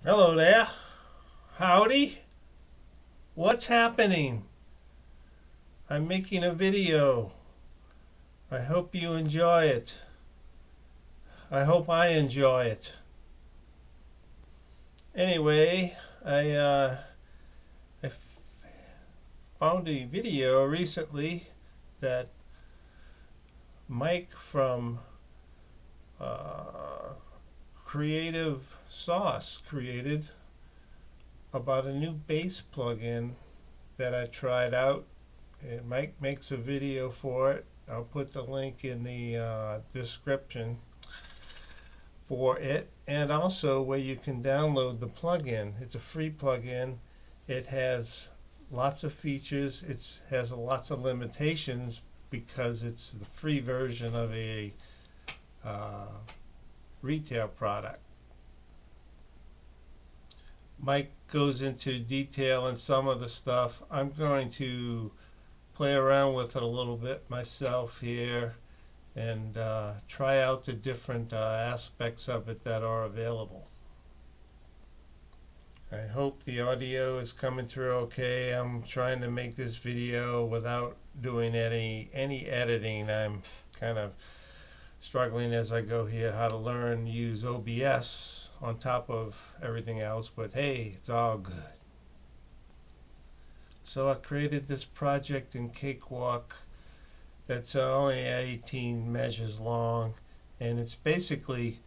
Hello there. Howdy. What's happening? I'm making a video. I hope you enjoy it. I hope I enjoy it. Anyway, I found a video recently that Mike from Creative Sauce created about a new bass plugin that I tried out. And Mike makes a video for it. I'll put the link in the description for it, and also where you can download the plugin. It's a free plugin. It has lots of features. It has lots of limitations because it's the free version of a retail product. Mike goes into detail on some of the stuff. I'm going to play around with it a little bit myself here and try out the different aspects of it that are available. I hope the audio is coming through okay. I'm trying to make this video without doing any editing. I'm kind of struggling as I go here how to learn to use OBS on top of everything else, but hey, it's all good. So I created this project in Cakewalk that's only 18 measures long, and it's basically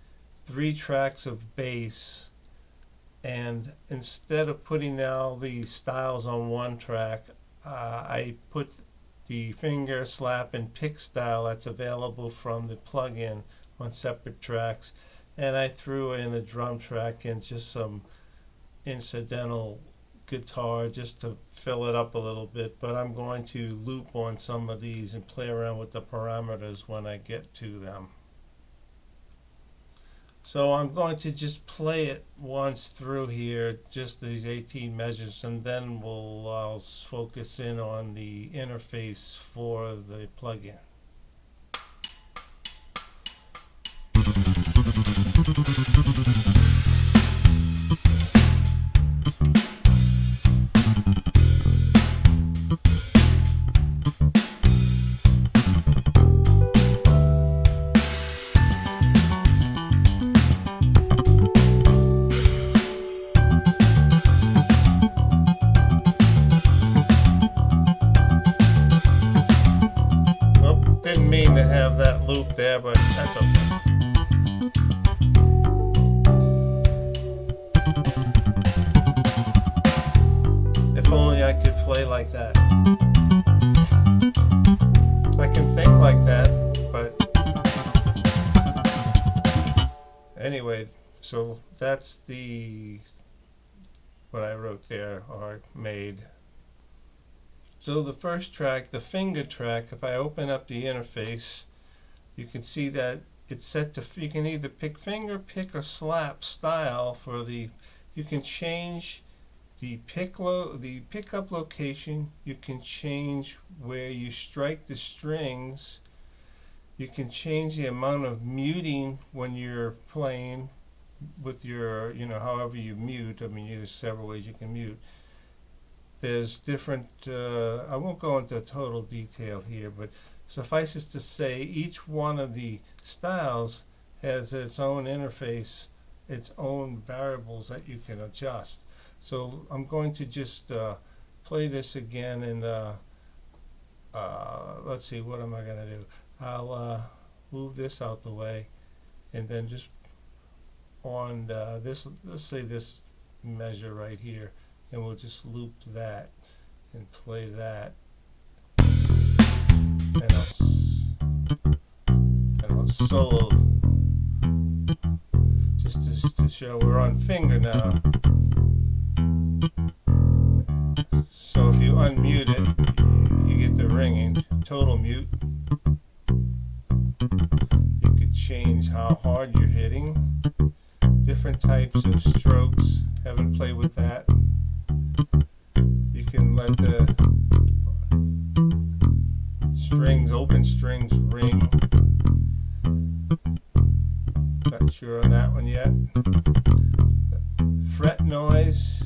3 tracks of bass, and instead of putting all the styles on one track, I put the finger, slap, and pick style that's available from the plugin on separate tracks, and I threw in a drum track and just some incidental guitar just to fill it up a little bit, but I'm going to loop on some of these and play around with the parameters when I get to them. So I'm going to just play it once through here, just these 18 measures, and then I'll focus in on the interface for the plugin. Didn't mean to have that loop there, but that's okay. If only I could play like that. I can think like that, but anyway, so that's what I wrote there or made. So the first track, the finger track, if I open up the interface, you can see that it's set to, you can either pick finger, pick, or slap style for the, you can change the pickup location, you can change where you strike the strings, you can change the amount of muting when you're playing with your, however you mute. I mean, there's several ways you can mute. There's different, I won't go into total detail here, but suffices to say each one of the styles has its own interface, its own variables that you can adjust. So I'm going to just play this again, and let's see, what am I going to do? I'll move this out the way, and then just on this, let's say this measure right here, and we'll just loop that and play that, and I'll solo just to show we're on finger now. So if you unmute it, you get the ringing. Total mute. You could change how hard you're hitting. Different types of strokes. Haven't played with that. You can let the open strings ring. Not sure on that one yet. fret noise.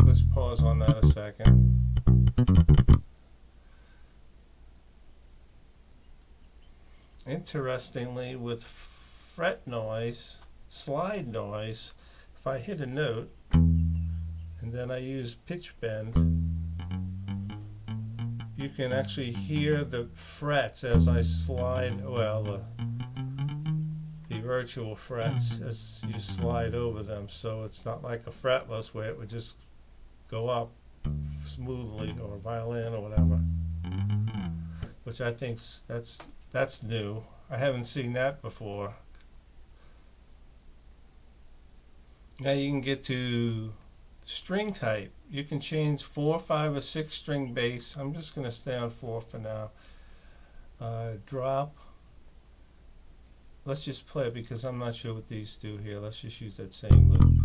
Let's pause on that a second. Interestingly, with fret noise, slide noise, if I hit a note and then I use pitch bend, you can actually hear the frets as I slide, the virtual frets as you slide over them. So it's not like a fretless where it would just go up smoothly, or a violin or whatever, which I think that's new. I haven't seen that before. Now you can get to string type. You can change 4, 5, or 6 string bass. I'm just going to stay on 4 for now. Drop. Let's just play it because I'm not sure what these do here. Let's just use that same loop.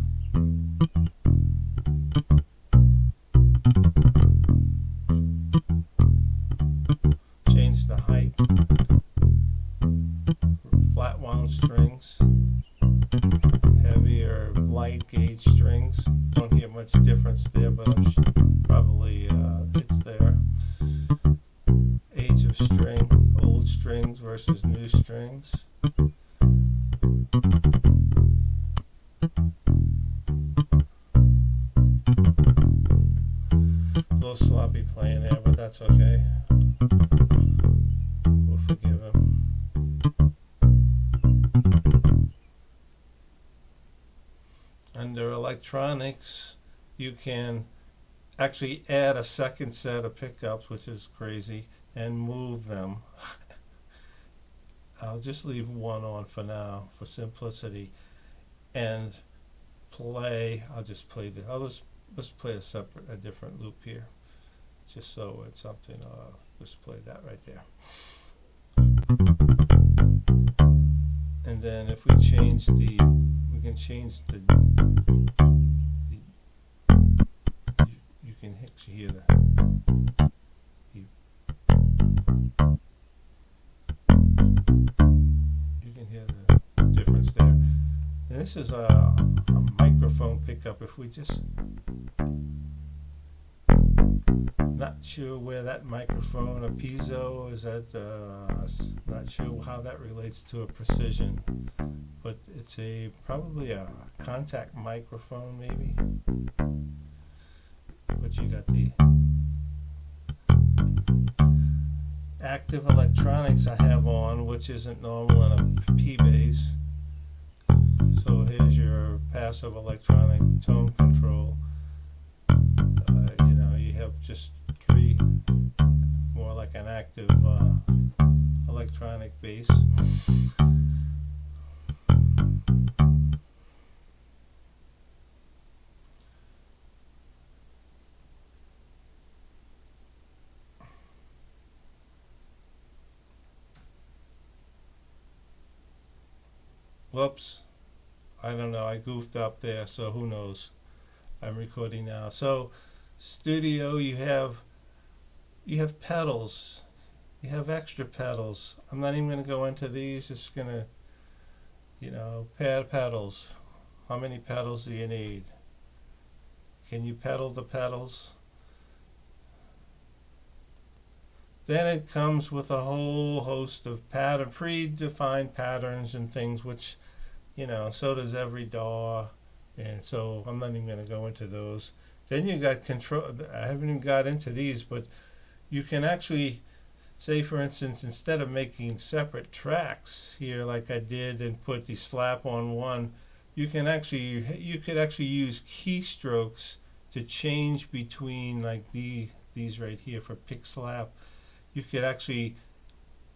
Change the height. Flat wound strings. Heavier light gauge strings. Don't hear much difference there, but I'm probably it's there. Age of string, old strings versus new strings. A little sloppy playing there, but that's okay. We'll forgive him. Under electronics, you can actually add a second set of pickups, which is crazy, and move them. I'll just leave one on for now for simplicity, and play. I'll just play the others. Let's play a different loop here, just so it's something. Just play that right there. And then if we change we can change the you can actually hear the difference there. And this is a microphone pickup. If we just not sure where that microphone, a piezo, is that not sure how that relates to a precision, but it's probably a contact microphone maybe. But you got the active electronics I have on, which isn't normal in a P-bass. So here's your passive electronic tone control. You have just 3, more like an active electronic bass. Whoops, I don't know, I goofed up there, so who knows. I'm recording now. So studio, you have pedals, you have extra pedals. I'm not even going to go into these, just going to pedals. How many pedals do you need? Can you pedal the pedals? Then it comes with a whole host of predefined patterns and things, which, so does every DAW, and so I'm not even going to go into those. Then you got control. I haven't even got into these, but you can actually say, for instance, instead of making separate tracks here like I did and put the slap on one, you could actually use keystrokes to change between, like these right here for pick slap. You could actually,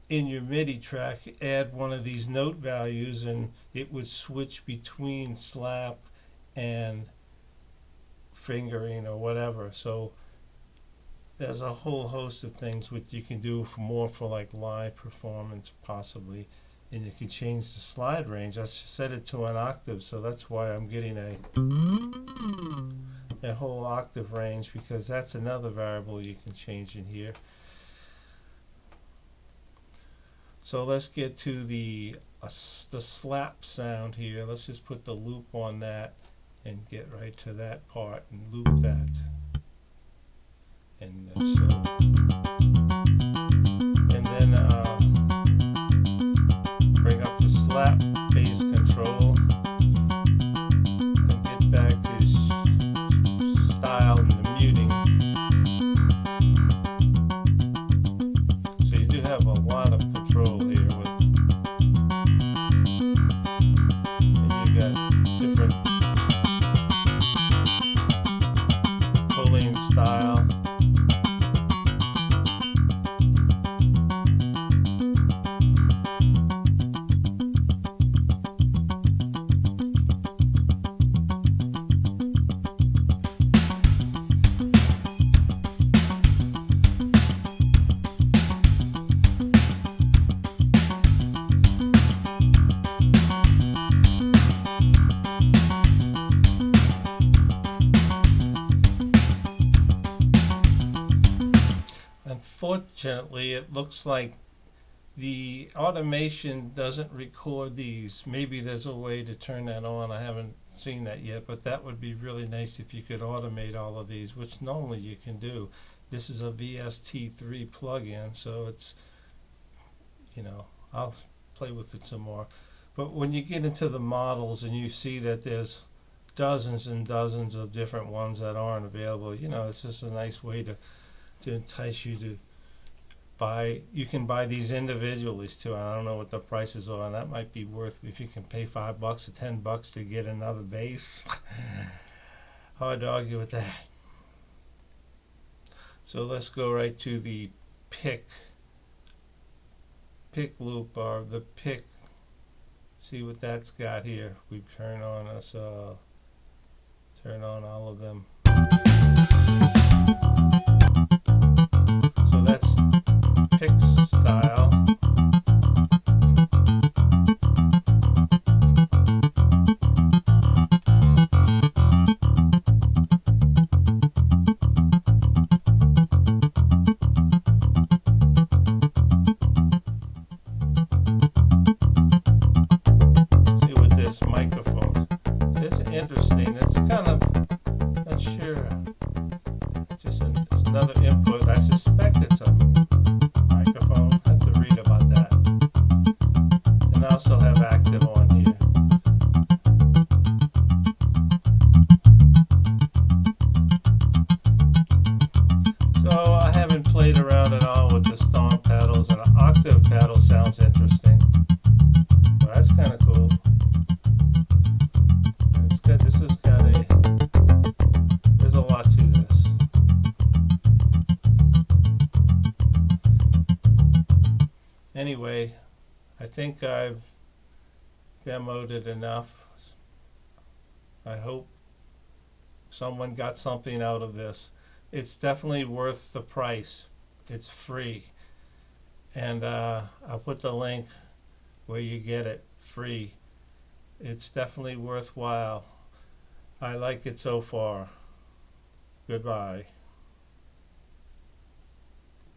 in your MIDI track, add one of these note values and it would switch between slap and fingering or whatever. So there's a whole host of things which you can do for like live performance possibly, and you can change the slide range. I set it to an octave, so that's why I'm getting a whole octave range, because that's another variable you can change in here. So let's get to the the slap sound here. Let's just put the loop on that and get right to that part and loop that. And then bring up the slap bass control and get back to style and the muting. So you do have a lot of control here with, and you got different pulling style. Unfortunately, it looks like the automation doesn't record these. Maybe there's a way to turn that on. I haven't seen that yet, but that would be really nice if you could automate all of these, which normally you can do. This is a VST3 plugin, so it's, I'll play with it some more. But when you get into the models and you see that there's dozens and dozens of different ones that aren't available, it's just a nice way to entice you to buy. You can buy these individually too. I don't know what the prices are, and that might be worth, if you can pay $5 or $10 to get another bass. Hard to argue with that. So let's go right to the pick loop, or the pick. See what that's got here. We turn on all of them. So that's pick style. See with this microphone. It's interesting. It's kind of, not sure. It's another input. I suspect it's a microphone. I have to read about that. And I also have active on here. So I haven't played around at all with the stomp pedals, and an octave pedal sounds interesting. Well, that's kind of cool. It's good. This has got there's a lot to this. Anyway, I think I've demoed it enough. I hope someone got something out of this. It's definitely worth the price. It's free. And I'll put the link where you get it free. It's definitely worthwhile. I like it so far. Goodbye.